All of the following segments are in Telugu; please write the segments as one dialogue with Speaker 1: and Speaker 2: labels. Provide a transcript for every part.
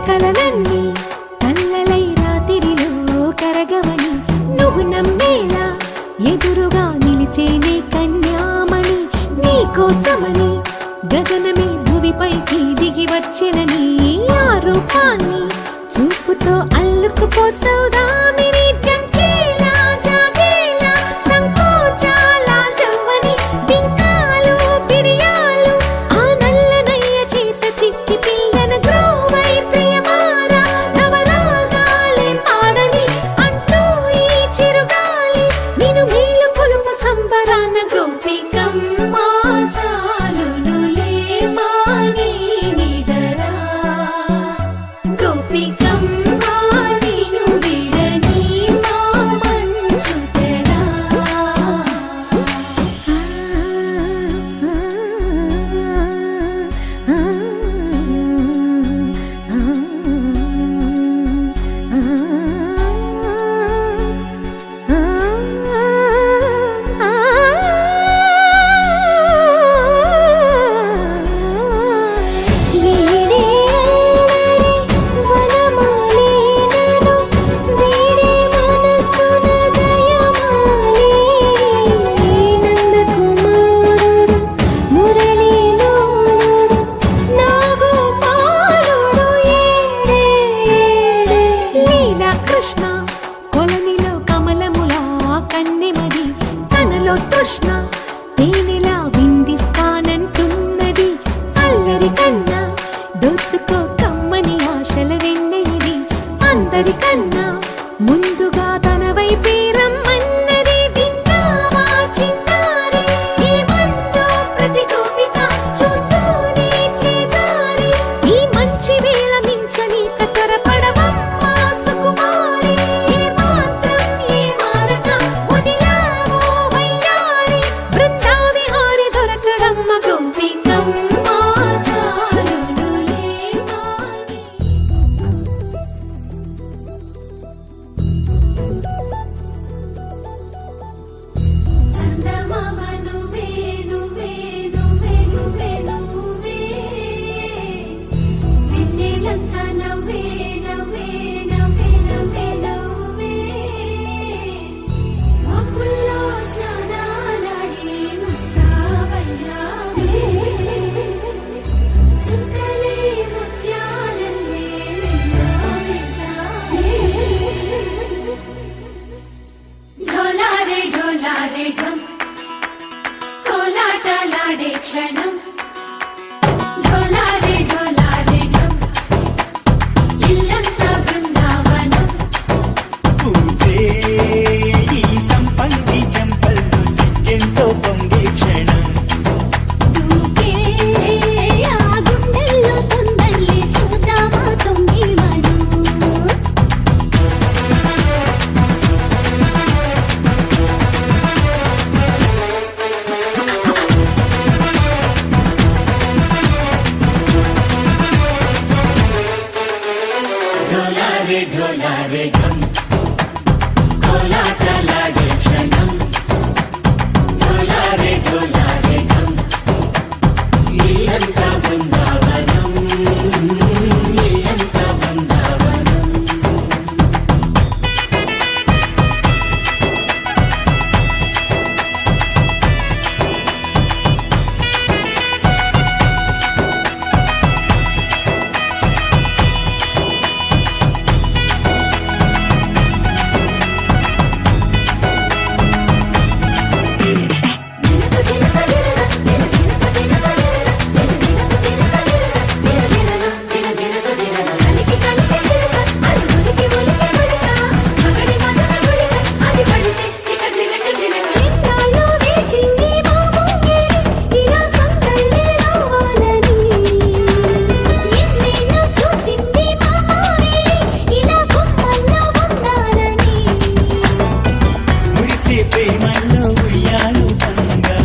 Speaker 1: కలలన్నీ కళ్ళలై రాత్రిలో కరగవని నువ్వు నమ్మేలా ఎదురుగా నిలిచేనే కన్యామణి నీకోసమని గగనమే భూమిపైకి దిగి వచ్చెనని ఆ రూపాన్ని చూపుతో అల్లుకుపోసౌదామిని జంకేలా జాగేలా సంకోచాల జవ్వని బింకాలు బిరియాలు ఆ నల్లనయ్య చేత చిక్కి పిల్లన గ్రోవై ప్రియమారా నవరాగాలే పాడని అంటూ ఈ చిరుగాలి నిన్ను మేలు కొలుపు సంబరాన గోపికమ్మ చాలునులే మాని నిదరా గోపికమ్మ కృష్ణ తేనెలా విందిస్తానంటున్నది అల్లరి కన్నా దోచుకో కమ్మని ఆశల వెన్నెయిది అందరికన్నా ముందుగా తన వైపే రమ్మన్నది విన్నావా చిన్నారి ఏమందో ప్రతి గోపిక చూస్తూనే చేజారి ఈ మంచి వేళ మించని కతరపడవమ్మ సుకుమారి ఏ మాత్రం ఏ మారక వదిలావో వయ్యారి ढोलारे क्षणं ढोलारे ढोलारे ढम ఇల్లంతా బృందావనం
Speaker 2: పూసే ఈ సంపంగి చెంపల్లో సిగ్గెంతో పొంగే క్షణం
Speaker 1: దూకే ఆ గుండెల్లో తొందరలే చూద్దామా తొంగి మనం
Speaker 2: ढोलारे ढोलारे ढम కోలాటలాడే క్షణం ढोलारे ढोलारे ढम ఇల్లంతా బృందావనం ఇల్లంతా బృందావనం మురిసే ప్రేమల్లో ఉయ్యాలు పంగా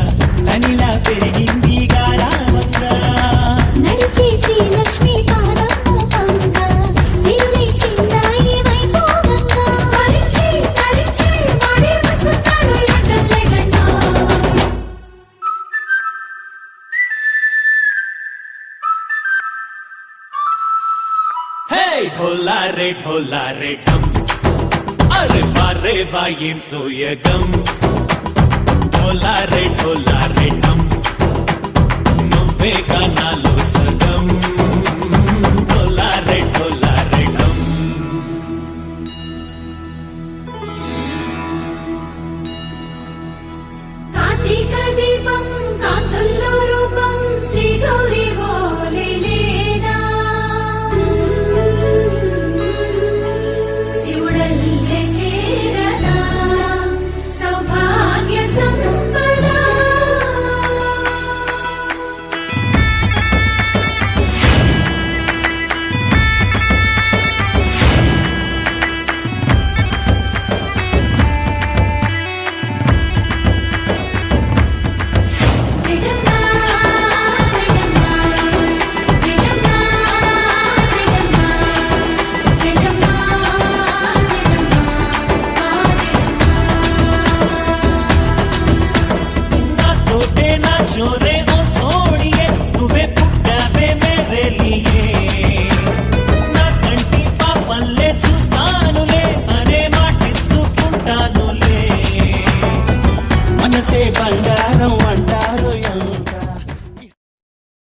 Speaker 2: తనిలా పెరిగింది గారావంగా
Speaker 1: నడిచే శ్రీలక్ష్మి పాదము పంగ సిరులై చిందాయి వైభోగంగా పరిచి పరిచి వాడే వస్తున్నాడు లండన్ లేకుండా
Speaker 2: హే ढोलारे ढोलारे ढम అరే వారే వాయేం సోయగం ढोलारे ढोलारे ढम నువ్వే గానాలో సగం ढोलारे ढोलारे ढम
Speaker 1: కార్తీక దీపం కాంతుల్లో రూపం శ్రీ గౌరీ ఓలేనా శివుడల్లే చేరదా సౌభాగ్య సంపద జయజమ్మా జయజమ్మా జయజమ్మా జయజమ్మా జయజమ్మా
Speaker 2: నా తోటే నా చోరే ఓ సోడియే నువ్వే పుట్టావే మేరే లియే నా కంటి పాపల్లే చూస్తానులే అనే మాటిచ్చుకుంటానులే మనసే బంగారం అంటారు